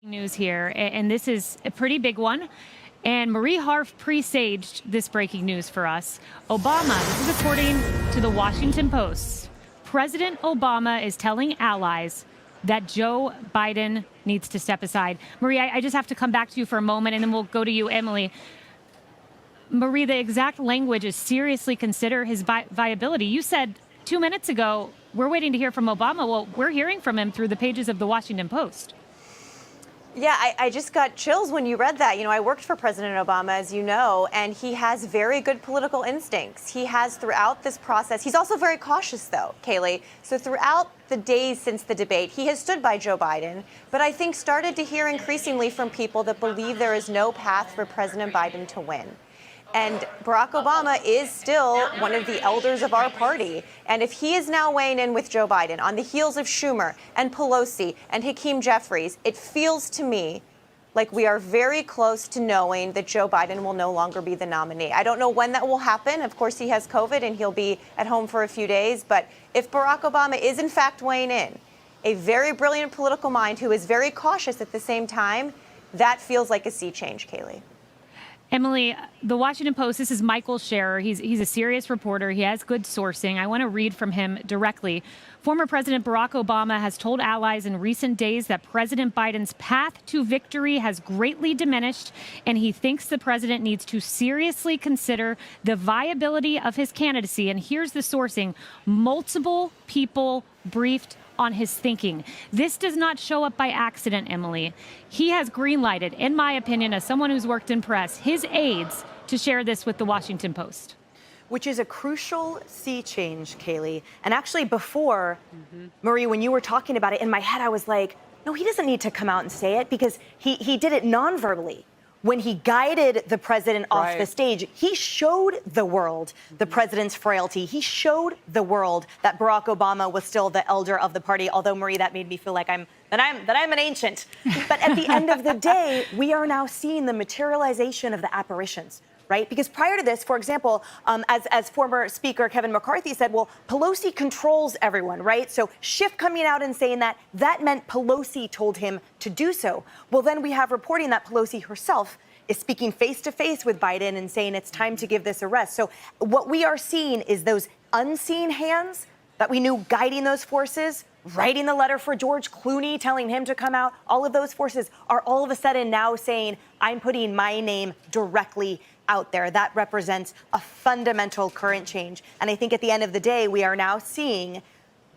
News here, and this is a pretty big one. And Marie Harf presaged this breaking news for us. Obama, this is according to the Washington Post, President Obama is telling allies that Joe Biden needs to step aside. Marie, I just have to come back to you for a moment, and then we'll go to you, Emily. Marie, the exact language is seriously consider his viability. You said 2 minutes ago, we're waiting to hear from Obama. Well, we're hearing from him through the pages of the Washington Post. Yeah, I just got chills when you read that. You know, I worked for President Obama, as you know, and he has very good political instincts. He has throughout this process. He's also very cautious, though, Kayleigh. So throughout the days since the debate, he has stood by Joe Biden, but I think started to hear increasingly from people that believe there is no path for President Biden to win. And Barack Obama is still one of the elders of our party. And if he is now weighing in with Joe Biden on the heels of Schumer and Pelosi and Hakeem Jeffries, it feels to me like we are very close to knowing that Joe Biden will no longer be the nominee. I don't know when that will happen. Of course, he has COVID and he'll be at home for a few days. But if Barack Obama is in fact weighing in, a very brilliant political mind who is very cautious at the same time, that feels like a sea change, Kayleigh. Emily, the Washington Post, this is Michael Scherer. He's a serious reporter. He has good sourcing. I want to read from him directly. Former President Barack Obama has told allies in recent days that President Biden's path to victory has greatly diminished, and he thinks the president needs to seriously consider the viability of his candidacy. And here's the sourcing. Multiple people briefed on his thinking. This does not show up by accident, Emily. He has greenlighted, in my opinion, as someone who's worked in press, his aides to share this with the Washington Post. Which is a crucial sea change, Kayleigh. And actually before, Marie, when you were talking about it, in my head I was like, no, he doesn't need to come out and say it because he did it non-verbally. When he guided the president off the stage, he showed the world the president's frailty. He showed the world that Barack Obama was still the elder of the party. Although, Marie, that made me feel like I'm an ancient. But at the end of the day, we are now seeing the materialization of the apparitions. Right? Because prior to this, for example, as former Speaker Kevin McCarthy said, well, Pelosi controls everyone, right? So Schiff coming out and saying that meant Pelosi told him to do so. Well, then we have reporting that Pelosi herself is speaking face to face with Biden and saying it's time to give this a rest. So what we are seeing is those unseen hands that we knew guiding those forces, writing the letter for George Clooney, telling him to come out. All of those forces are all of a sudden now saying, I'm putting my name directly out there. That represents a fundamental current change. And I think at the end of the day, we are now seeing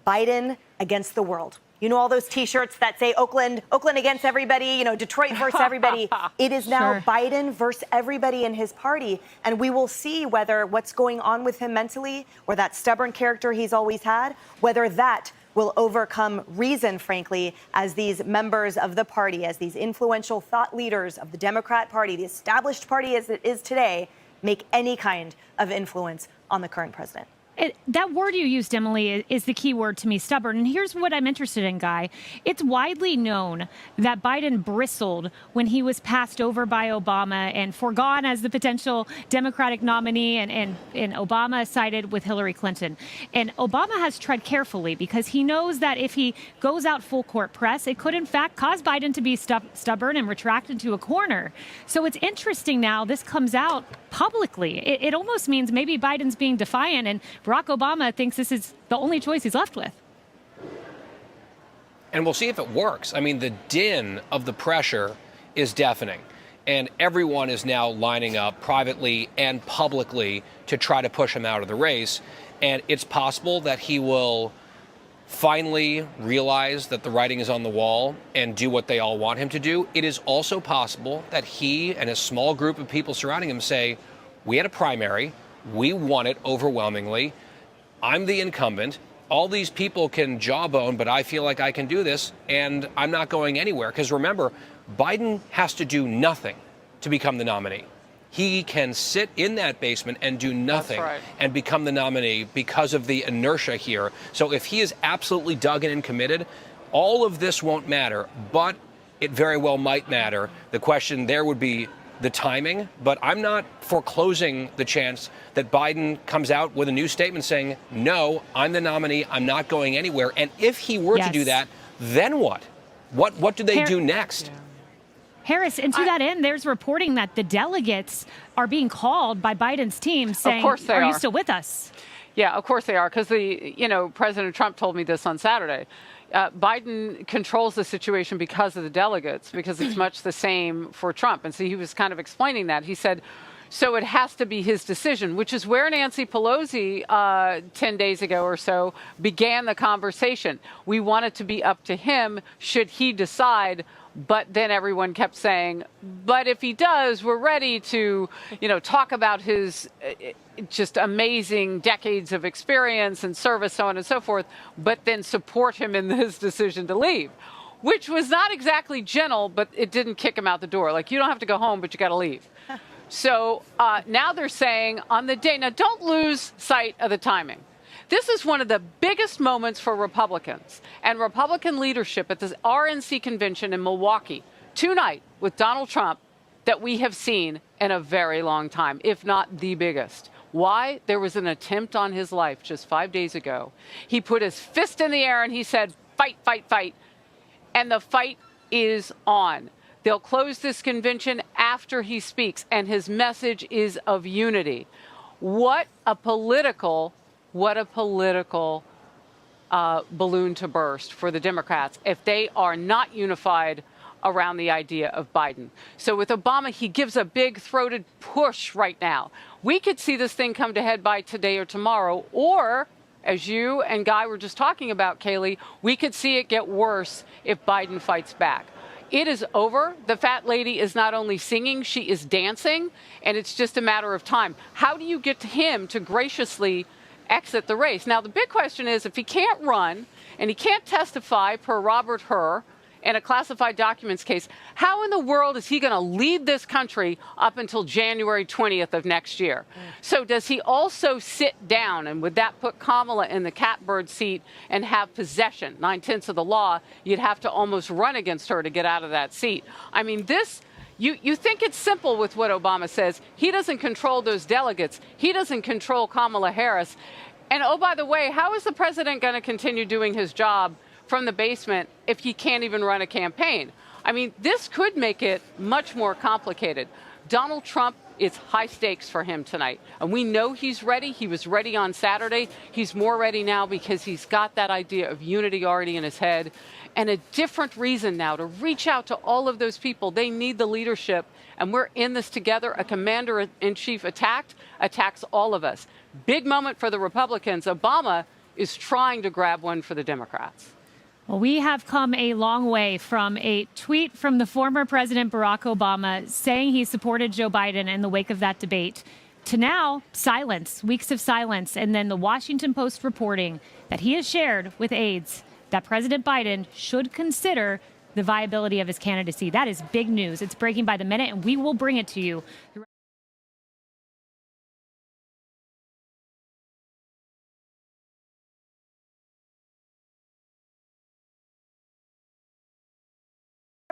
Biden against the world. You know, all those T-shirts that say Oakland against everybody, you know, Detroit versus everybody. It is now Biden versus everybody in his party. And we will see whether what's going on with him mentally or that stubborn character he's always had, whether that will overcome reason, frankly, as these members of the party, as these influential thought leaders of the Democrat Party, the established party as it is today, make any kind of influence on the current president. That word you used, Emily, is the key word to me, stubborn. And here's what I'm interested in, Guy. It's widely known that Biden bristled when he was passed over by Obama and foregone as the potential Democratic nominee, and Obama sided with Hillary Clinton. And Obama has tread carefully because he knows that if he goes out full court press, it could, in fact, cause Biden to be stubborn and retract into a corner. So it's interesting now this comes out publicly. It almost means maybe Biden's being defiant and Barack Obama thinks this is the only choice he's left with. And we'll see if it works. I mean, the din of the pressure is deafening. And everyone is now lining up privately and publicly to try to push him out of the race. And it's possible that he will finally realize that the writing is on the wall and do what they all want him to do. It is also possible that he and a small group of people surrounding him say, we had a primary, we won it overwhelmingly, I'm the incumbent, all these people can jawbone, but I feel like I can do this, and I'm not going anywhere. Because remember, Biden has to do nothing to become the nominee. He can sit in that basement and do nothing and become the nominee because of the inertia here. So if he is absolutely dug in and committed, all of this won't matter, but it very well might matter. The question there would be the timing, but I'm not foreclosing the chance that Biden comes out with a new statement saying, no, I'm the nominee, I'm not going anywhere. And if he were to do that, then what? What do they do next? Harris, and to that end, there's reporting that the delegates are being called by Biden's team saying, Of course they are are. you still with us? Yeah, of course they are, because President Trump told me this on Saturday. Biden controls the situation because of the delegates, because it's much the same for Trump. And so he was kind of explaining that. He said, so it has to be his decision, which is where Nancy Pelosi 10 days ago or so began the conversation. We want it to be up to him should he decide. But then everyone kept saying, but if he does, we're ready to, talk about his just amazing decades of experience and service, so on and so forth, but then support him in his decision to leave, which was not exactly gentle, but it didn't kick him out the door. Like, you don't have to go home, but you got to leave. So now they're saying on the day, now don't lose sight of the timing. This is one of the biggest moments for Republicans and Republican leadership at the RNC convention in Milwaukee tonight with Donald Trump that we have seen in a very long time, if not the biggest. Why? There was an attempt on his life just 5 days ago. He put his fist in the air and he said, fight, fight, fight. And the fight is on. They'll close this convention after he speaks, and his message is of unity. What a political balloon to burst for the Democrats if they are not unified around the idea of Biden. So with Obama, he gives a big-throated push right now. We could see this thing come to head by today or tomorrow, or, as you and Guy were just talking about, Kayleigh, we could see it get worse if Biden fights back. It is over. The fat lady is not only singing, she is dancing, and it's just a matter of time. How do you get him to graciously exit the race? Now, the big question is, if he can't run and he can't testify per Robert Hur in a classified documents case, how in the world is he going to lead this country up until January 20th of next year? So does he also sit down, and would that put Kamala in the catbird seat and have possession? 9/10 of the law, you'd have to almost run against her to get out of that seat. I mean, this... You think it's simple with what Obama says. He doesn't control those delegates. He doesn't control Kamala Harris. And, oh, by the way, how is the president going to continue doing his job from the basement if he can't even run a campaign? I mean, this could make it much more complicated. Donald Trump, it's high stakes for him tonight. And we know he's ready. He was ready on Saturday. He's more ready now because he's got that idea of unity already in his head. And a different reason now to reach out to all of those people. They need the leadership, and we're in this together. A commander-in-chief attacks all of us. Big moment for the Republicans. Obama is trying to grab one for the Democrats. Well, we have come a long way from a tweet from the former President Barack Obama saying he supported Joe Biden in the wake of that debate to now silence, weeks of silence, and then the Washington Post reporting that he has shared with aides that President Biden should consider the viability of his candidacy. That is big news. It's breaking by the minute, and we will bring it to you.